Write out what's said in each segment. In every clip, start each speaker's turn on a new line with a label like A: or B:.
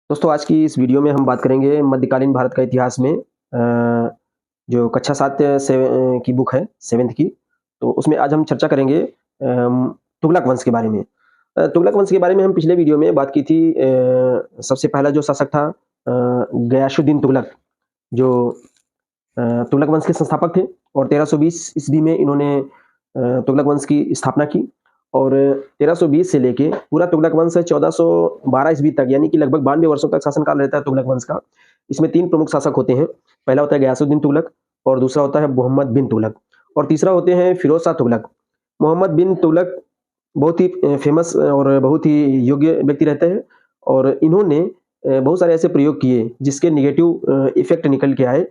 A: दोस्तों आज की इस वीडियो में हम बात करेंगे मध्यकालीन भारत का इतिहास में जो कक्षा 7 से की बुक है 7th की, तो उसमें आज हम चर्चा करेंगे तुगलक वंश के बारे में। तुगलक वंश के बारे में हम पिछले वीडियो में बात की थी। सबसे पहला जो शासक था गयासुद्दीन तुगलक, जो तुगलक वंश के संस्थापक थे और 1320 ईस्वी में इन्होंने तुगलक वंश की स्थापना की और 1320 से लेके पूरा तुगलक वंश 1412 ईस्वी तक, यानी कि लगभग 92 वर्षों तक शासनकाल रहता है तुगलक वंश का। इसमें 3 प्रमुख शासक होते हैं। पहला होता है गयासुद्दीन तुगलक और दूसरा होता है मोहम्मद बिन तुगलक और तीसरा होते हैं फिरोज शाह तुगलक। मोहम्मद बिन तुगलक बहुत ही फेमस और बहुत ही योग्य व्यक्ति रहते हैं और इन्होंने बहुत सारे ऐसे प्रयोग किए जिसके नेगेटिव इफेक्ट निकल के आए,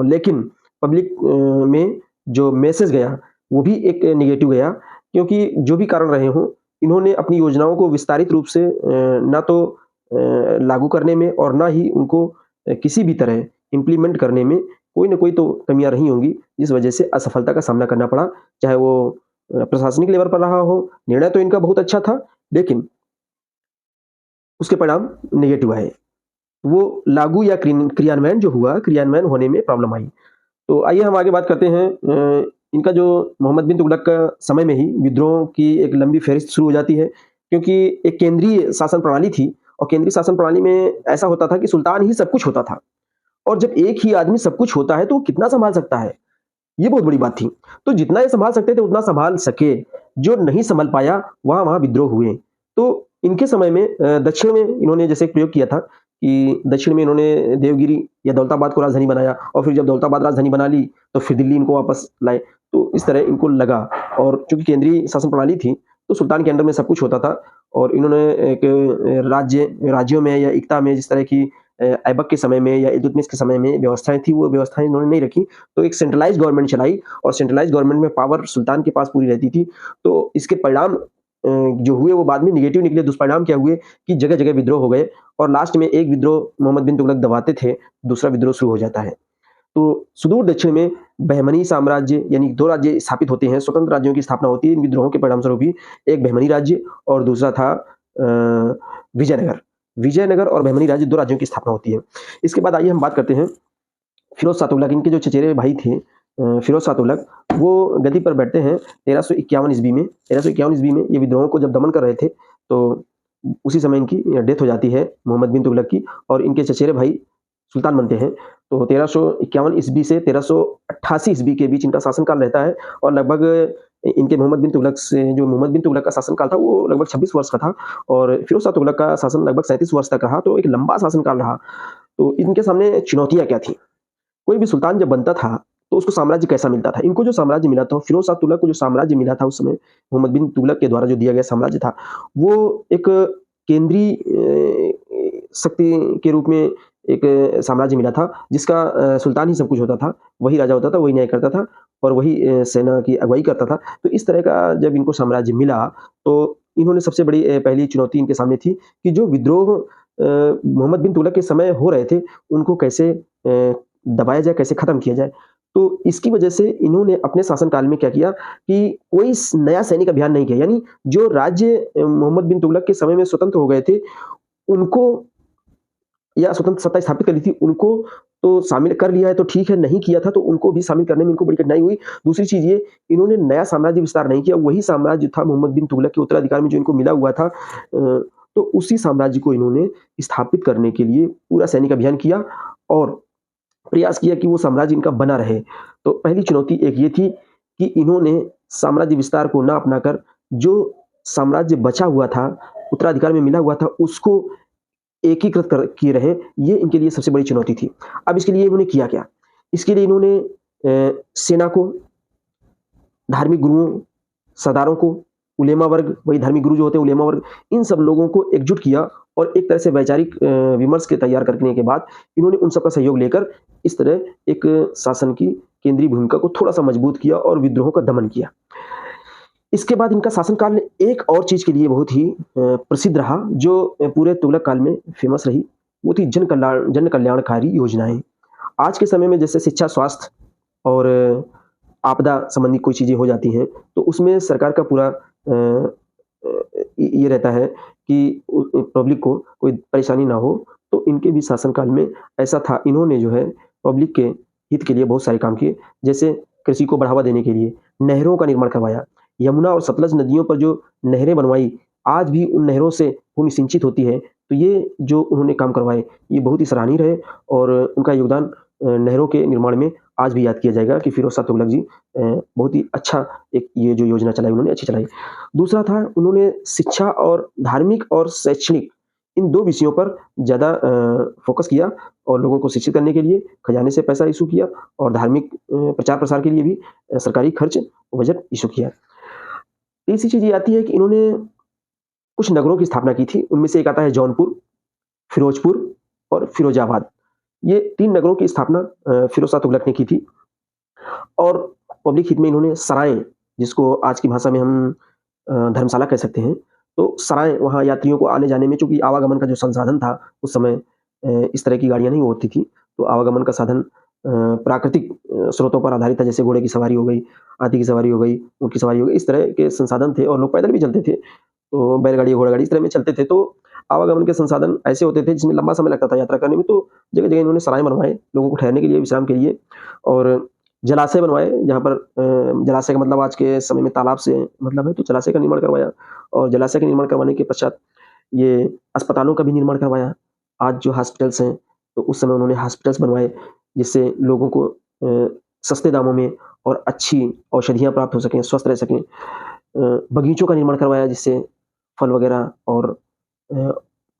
A: लेकिन पब्लिक में जो मैसेज गया वो भी एक नेगेटिव गया, क्योंकि जो भी कारण रहे हों, इन्होंने अपनी योजनाओं को विस्तारित रूप से ना तो लागू करने में और ना ही उनको किसी भी तरह इम्प्लीमेंट करने में कोई ना कोई तो कमियां रही होंगी, जिस वजह से असफलता का सामना करना पड़ा। चाहे वो प्रशासनिक लेवल पर रहा हो। निर्णय तो इनका बहुत अच्छा था, लेकिन उसके परिणाम नेगेटिव आए। वो लागू या क्रियान्वयन जो हुआ, क्रियान्वयन होने में प्रॉब्लम आई। तो आइए हम आगे बात करते हैं। इनका जो मोहम्मद बिन तुगलक का समय में ही विद्रोह की एक लंबी फहरिस्त शुरू हो जाती है, क्योंकि एक केंद्रीय शासन प्रणाली थी और केंद्रीय शासन प्रणाली में ऐसा होता था कि सुल्तान ही सब कुछ होता था और जब एक ही आदमी सब कुछ होता है तो वो कितना संभाल सकता है, ये बहुत बड़ी बात थी। तो जितना ये संभाल सकते थे उतना संभाल सके, जो नहीं संभाल पाया वहां वहां विद्रोह हुए। तो इनके समय में दक्षिण में इन्होंने जैसे एक प्रयोग किया था कि दक्षिण में इन्होंने देवगिरी या दौलताबाद को राजधानी बनाया और फिर जब दौलताबाद राजधानी बना ली तो फिर दिल्ली इनको वापस लाए। तो इस तरह इनको लगा, और चूंकि केंद्रीय शासन प्रणाली थी तो सुल्तान के अंडर में सब कुछ होता था और इन्होंने एक राज्यों में या इक्ता में जिस तरह की ऐबक के समय में या इल्तुतमिश के समय में व्यवस्थाएं थी, वो व्यवस्थाएं इन्होंने नहीं रखी। तो एक सेंट्रलाइज्ड गवर्नमेंट चलाई और सेंट्रलाइज्ड गवर्नमेंट में पावर सुल्तान के पास पूरी रहती थी। तो इसके परिणाम जो हुए वो बाद में नेगेटिव निकले। दुष्परिणाम क्या हुए कि जगह-जगह विद्रोह हो गए और लास्ट में एक विद्रोह मोहम्मद बिन तुगलक दबाते थे, दूसरा विद्रोह शुरू हो जाता है। तो सुदूर दक्षिण में बहमनी साम्राज्य, यानी 2 राज्य स्थापित होते हैं, स्वतंत्र राज्यों की स्थापना होती है इन विद्रोहों के परिणामस्वरूप ही। एक बहमनी राज्य और दूसरा था विजयनगर। विजयनगर और बहमनी राज्य 2 राज्यों की स्थापना होती है। इसके बाद आइए हम बात करते हैं फिरोज शाह तुगलक। इनके जो चचेरे भाई थे फिरोज शाह तुगलक, वो गद्दी पर बैठते हैं 1351 ईस्वी में। 1351 ईस्वी में ये विद्रोहों को जब दमन कर रहे थे तो उसी समय इनकी डेथ हो जाती है मोहम्मद बिन तुगलक की, और इनके चचेरे भाई सुल्तान बनते हैं। तो 1351 ईस्वी से 1388 ईस्वी के बीच इनका शासनकाल रहता है और लगभग इनके मोहम्मद बिन तुगलक से जो मोहम्मद बिन तुगलक का शासनकाल था वो लगभग 26 वर्ष का था और फिरोज शाह तुगलक का शासन लगभग 37 वर्ष तक रहा। तो एक लंबा शासनकाल रहा। तो इनके सामने चुनौतियाँ क्या थी? कोई भी सुल्तान जब बनता था तो उसको साम्राज्य कैसा मिलता था? इनको जो साम्राज्य मिला था, फिरोज शाह तुगलक को जो साम्राज्य मिला था उस समय, मोहम्मद बिन तुगलक के द्वारा जो दिया गया साम्राज्य था, वो एक केंद्रीय शक्ति के रूप में एक साम्राज्य मिला था, जिसका सुल्तान ही सब कुछ होता था, वही राजा होता था, वही न्याय करता था और वही सेना की अगुवाई करता था। तो इस तरह का जब इनको साम्राज्य मिला तो इन्होंने सबसे बड़ी पहली चुनौती इनके सामने थी कि जो विद्रोह मोहम्मद बिन तुगलक के समय हो रहे थे, उनको कैसे दबाया जाए, कैसे खत्म किया जाए। तो इसकी वजह से इन्होंने अपने शासनकाल में क्या किया कि कोई नया सैनिक अभियान नहीं किया, यानी जो राज्य मोहम्मद बिन तुगलक के समय में स्वतंत्र हो गए थे, उनको या स्वतंत्र सत्ता स्थापित कर ली थी, उनको तो शामिल कर लिया है तो ठीक है, नहीं किया था तो उनको भी शामिल करने में इनको बड़ी कठिनाई हुई। दूसरी चीज़ ये, इन्होंने नया साम्राज्य विस्तार नहीं किया, वही साम्राज्य था मोहम्मद बिन तुगलक के उत्तराधिकार में जो इनको मिला हुआ था। तो उसी साम्राज्य को इन्होंने स्थापित करने के लिए पूरा सैनिक अभियान किया और प्रयास किया कि वो साम्राज्य इनका बना रहे। तो पहली चुनौती एक ये थी कि इन्होंने साम्राज्य विस्तार को ना अपनाकर जो साम्राज्य बचा हुआ था, उत्तराधिकार में मिला हुआ था, उसको एकीकृत कर किए रहे, ये इनके लिए सबसे बड़ी चुनौती थी। अब इसके लिए इन्होंने किया क्या? इसके लिए इन्होंने सेना को, धार्मिक गुरुओं, सरदारों को, उलेमा वर्ग, वही धार्मिक गुरु जो होते हैं उलेमा वर्ग, इन सब लोगों को एकजुट किया और एक तरह से वैचारिक विमर्श के तैयार करने के बाद इन्होंने उन सबका सहयोग लेकर इस तरह एक शासन की केंद्रीय भूमिका को थोड़ा-सा मजबूत किया और विद्रोहों का दमन किया। इसके बाद इनका शासनकाल एक और चीज़ के लिए बहुत ही प्रसिद्ध रहा, जो पूरे तुगलक काल में फेमस रही, वो थी जन कल्याणकारी योजनाएँ। आज के समय में जैसे शिक्षा, स्वास्थ्य और आपदा संबंधी कोई चीज़ें हो जाती हैं, तो उसमें सरकार का पूरा ये रहता है कि पब्लिक को कोई परेशानी ना हो, तो इनके भी शासनकाल में ऐसा था, इन्होंने जो है पब्लिक के हित के लिए बहुत सारे काम किए। जैसे कृषि को बढ़ावा देने के लिए नहरों का निर्माण करवाया। यमुना और सतलज नदियों पर जो नहरें बनवाई, आज भी उन नहरों से भूमि सिंचित होती है। तो ये जो उन्होंने काम करवाए, ये बहुत ही सराहनीय रहे और उनका योगदान नहरों के निर्माण में आज भी याद किया जाएगा कि फिरोज़ शाह तुगलक जी बहुत ही अच्छा एक ये जो योजना चलाई उन्होंने अच्छी चलाई। दूसरा था, उन्होंने शिक्षा और धार्मिक और शैक्षणिक इन 2 विषयों पर ज़्यादा फ़ोकस किया और लोगों को शिक्षित करने के लिए खजाने से पैसा इश्यू किया और धार्मिक प्रचार-प्रसार के लिए भी सरकारी खर्च बजट इश्यू किया। तीसरी चीज़ ये आती है कि इन्होंने कुछ नगरों की स्थापना की थी। उनमें से एक आता है जौनपुर, फिरोजपुर और फिरोजाबाद। ये 3 नगरों की स्थापना फिरोज़ शाह तुगलक ने की थी और पब्लिक हित में इन्होंने सराय, जिसको आज की भाषा में हम धर्मशाला कह सकते हैं, तो सराय वहाँ यात्रियों को आने-जाने में, चूँकि आवागमन का जो संसाधन था उस समय इस तरह की गाड़ियाँ नहीं होती थी, तो आवागमन का साधन प्राकृतिक स्रोतों पर आधारित था, जैसे घोड़े की सवारी हो गई, हाथी की सवारी हो गई, ऊँट की सवारी हो गई, इस तरह के संसाधन थे और लोग पैदल भी चलते थे। तो बैलगाड़ी, घोड़ागाड़ी इस तरह में चलते थे, तो आवागमन के संसाधन ऐसे होते थे जिसमें लंबा समय लगता था यात्रा करने में, तो जगह-जगह इन्होंने सराय बनवाए, लोगों को ठहरने के लिए, विश्राम के लिए और जलाशय बनवाए, जहाँ पर जलाशय का मतलब आज के समय में तालाब से मतलब है, तो जलाशय का निर्माण करवाया और जलाशय का निर्माण करवाने के पश्चात ये अस्पतालों का भी निर्माण करवाया। आज जो हॉस्पिटल्स हैं, तो उस समय उन्होंने हॉस्पिटल्स बनवाए, जिससे लोगों को सस्ते दामों में और अच्छी औषधियाँ प्राप्त हो सकें, स्वस्थ रह सकें। बगीचों का निर्माण करवाया, जिससे फल वगैरह और अ,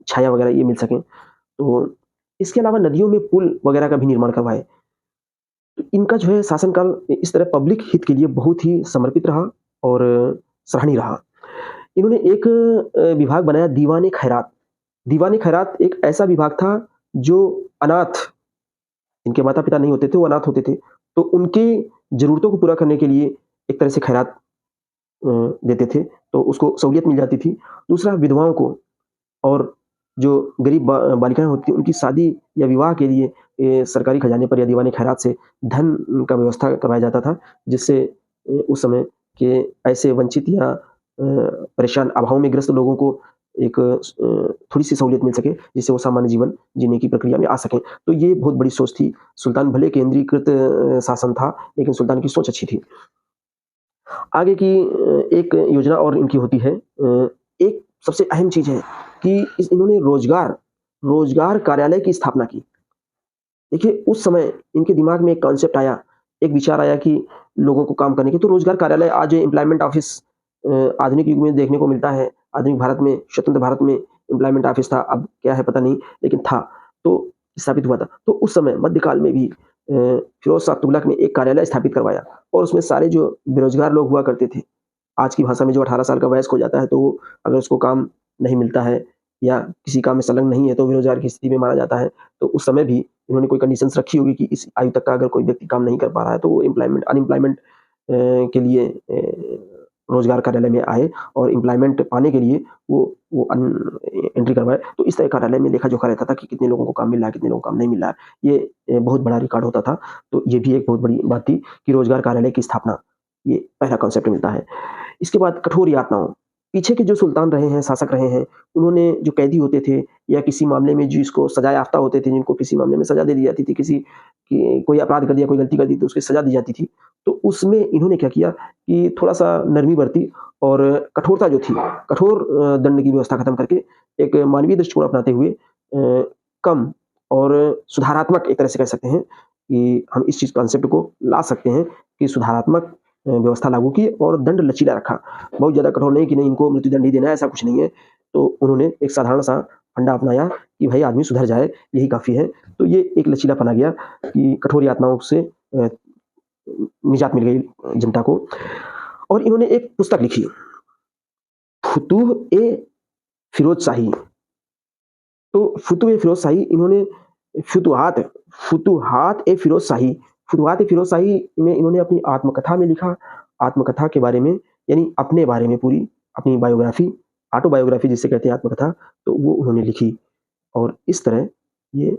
A: छाया वगैरह ये मिल सकें। तो इसके अलावा नदियों में पुल वगैरह का भी निर्माण करवाए। तो इनका जो है शासनकाल इस तरह पब्लिक हित के लिए बहुत ही समर्पित रहा और सराहनीय रहा। इन्होंने एक विभाग बनाया, दीवान-ए खैरात। दीवान-ए खैरात एक ऐसा विभाग था जो अनाथ, जिनके माता-पिता नहीं होते थे, वो अनाथ होते थे, तो उनकी ज़रूरतों को पूरा करने के लिए एक तरह से खैरात देते थे, तो उसको सहूलियत मिल जाती थी। दूसरा, विधवाओं को और जो गरीब बालिकाएँ होती थीं, उनकी शादी या विवाह के लिए सरकारी खजाने पर या दीवान खैरात से धन का व्यवस्था करवाया जाता था, जिससे उस समय के ऐसे वंचित या परेशान, अभाव में ग्रस्त लोगों को एक थोड़ी-सी सहूलियत मिल सके, जिससे वो सामान्य जीवन जीने की प्रक्रिया में आ सकें। तो ये बहुत बड़ी सोच थी। सुल्तान भले केंद्रीकृत शासन था, लेकिन सुल्तान की सोच अच्छी थी। आगे की एक योजना और इनकी होती है, एक सबसे अहम चीज़ है कि इन्होंने रोज़गार कार्यालय की स्थापना की। देखिए, उस समय इनके दिमाग में एक कॉन्सेप्ट आया, एक विचार आया कि लोगों को काम करने की, तो रोज़गार कार्यालय, आज एम्प्लॉयमेंट ऑफ़िस आधुनिक युग में देखने को मिलता है। आधुनिक भारत में, स्वतंत्र भारत में एम्प्लॉयमेंट ऑफ़िस था, अब क्या है पता नहीं, लेकिन था, तो स्थापित हुआ था। तो उस समय मध्यकाल में भी फिरोज़ शाह तुगलक ने एक कार्यालय स्थापित करवाया और उसमें सारे जो बेरोज़गार लोग हुआ करते थे, आज की भाषा में जो 18 साल का वयस्क हो जाता है, तो वो अगर उसको काम नहीं मिलता है या किसी काम में संलग्न नहीं है, तो बेरोज़गार की स्थिति में माना जाता है। तो उस समय भी इन्होंने कोई कंडीशंस रखी होगी कि इस आयु तक का अगर कोई व्यक्ति काम नहीं कर पा रहा है, तो वो अनएम्प्लॉयमेंट के लिए रोज़गार कार्यालय में आए और एम्प्लॉयमेंट पाने के लिए वो एंट्री करवाए। तो इस तरह कार्यालय में लेखा-जोखा रहता था कि कितने लोगों को काम मिल रहा है, कितने लोगों को काम नहीं मिल रहा है। ये बहुत बड़ा रिकॉर्ड होता था। तो ये भी एक बहुत बड़ी बात थी कि रोज़गार कार्यालय की स्थापना, ये पहला कॉन्सेप्ट मिलता है। इसके बाद कठोर यातनाओं। पीछे के जो सुल्तान रहे हैं, शासक रहे हैं, उन्होंने जो कैदी होते थे या किसी मामले में जिसको सज़ा-याफ़्ता होते थे, जिनको किसी मामले में सज़ा दे दी जाती थी, किसी की कोई अपराध कर दिया, कोई गलती कर दी, तो उसकी सज़ा दी जाती थी। तो उसमें इन्होंने क्या किया कि थोड़ा-सा नरमी बरती और कठोरता जो थी, कठोर दंड की व्यवस्था खत्म करके एक मानवीय दृष्टिकोण अपनाते हुए कम और सुधारात्मक, एक तरह से कह सकते हैं कि हम इस चीज़ कॉन्सेप्ट को ला सकते हैं कि सुधारात्मक व्यवस्था लागू की और दंड लचीला रखा। बहुत ज़्यादा कठोर नहीं कि नहीं, इनको मृत्युदंड ही देना है, ऐसा कुछ नहीं है। तो उन्होंने एक साधारण-सा फंडा अपनाया कि भाई आदमी सुधर जाए, यही काफ़ी है। तो ये एक लचीलापन आ गया कि कठोर यातनाओं से निजात मिल गई जनता को। और इन्होंने एक पुस्तक लिखी, फुतूह-ए-फिरोज़शाही। तो फुतूह-ए-फिरोज़शाही इन्होंने फुतूहात-ए-फिरोज़शाही, फुतूहात-ए-फिरोज़शाही में इन्होंने अपनी आत्मकथा में लिखा। आत्मकथा के बारे में, यानी अपने बारे में पूरी अपनी बायोग्राफ़ी, ऑटोबायोग्राफ़ी जिसे कहते हैं आत्मकथा, तो वो उन्होंने लिखी। और इस तरह ये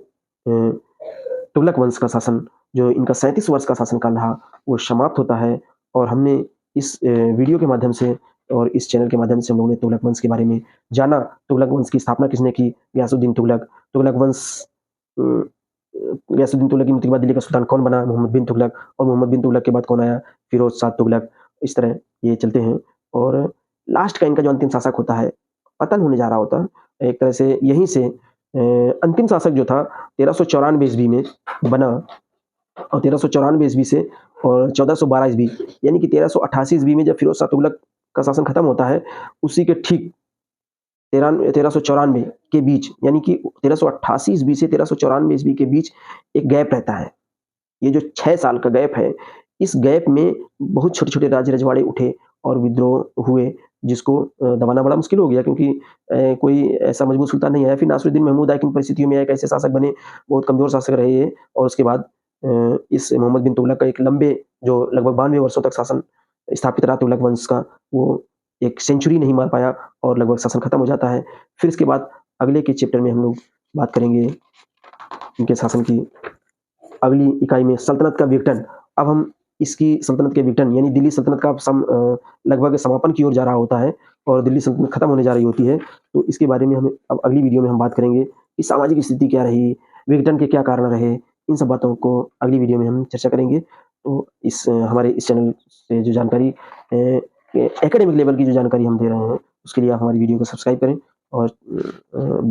A: तुगलक वंश का शासन, जो इनका 37 वर्ष का शासनकाल रहा, वो समाप्त होता है और हमने इस वीडियो के माध्यम से और इस चैनल के माध्यम से हम लोगों ने तुगलक वंश के बारे में जाना। तुगलक वंश की स्थापना किसने की? गयासुद्दीन तुगलक। तुगलक वंश गयासुद्दीन तुगलक की मृत्यु के बाद दिल्ली का सुल्तान कौन बना? मोहम्मद बिन तुगलक। और मोहम्मद बिन तुगलक के बाद कौन आया? फिरोज शाह तुगलक। इस तरह ये चलते हैं। और लास्ट का इनका जो अंतिम शासक होता है, पतन होने जा रहा होता है एक तरह से। यहीं से अंतिम शासक जो था 1394 ईस्वी में बना, और 1394 ईस्वी से और 1412 ईस्वी, यानी कि 1388 ईस्वी में जब फिरोज शाह तुगलक का शासन खत्म होता है, उसी के ठीक 1394 के बीच, यानी कि 1388 ईस्वी से 1394 ईस्वी के बीच एक गैप रहता है। ये जो 6 साल का गैप है, इस गैप में बहुत छोटे-छोटे राज-रजवाड़े उठे और विद्रोह हुए, जिसको दबाना बड़ा मुश्किल हो गया, क्योंकि कोई ऐसा मजबूत सुल्तान नहीं आया। फिर नासिरुद्दीन महमूद आए, किन परिस्थितियों में आए, कैसे शासक बने, बहुत कमज़ोर शासक रहे ये। और उसके बाद इस मोहम्मद बिन तुगलक का एक लंबे, जो लगभग 92 वर्षों तक शासन स्थापित रहा तुगलक वंश का, वो एक सेंचुरी नहीं मार पाया और लगभग शासन खत्म हो जाता है। फिर इसके बाद अगले के चैप्टर में हम लोग बात करेंगे इनके शासन की। अगली इकाई में सल्तनत का विघटन। अब हम इसकी सल्तनत के विघटन, यानी दिल्ली सल्तनत का लगभग समापन की ओर जा रहा होता है और दिल्ली सल्तनत खत्म होने जा रही होती है। तो इसके बारे में हमें अब अगली वीडियो में हम बात करेंगे कि सामाजिक स्थिति क्या रही, विघटन के क्या कारण रहे। इन सब बातों को अगली वीडियो में हम चर्चा करेंगे। तो हमारे इस चैनल से जो जानकारी, एकेडमिक लेवल की जो जानकारी हम दे रहे हैं, उसके लिए आप हमारी वीडियो को सब्सक्राइब करें और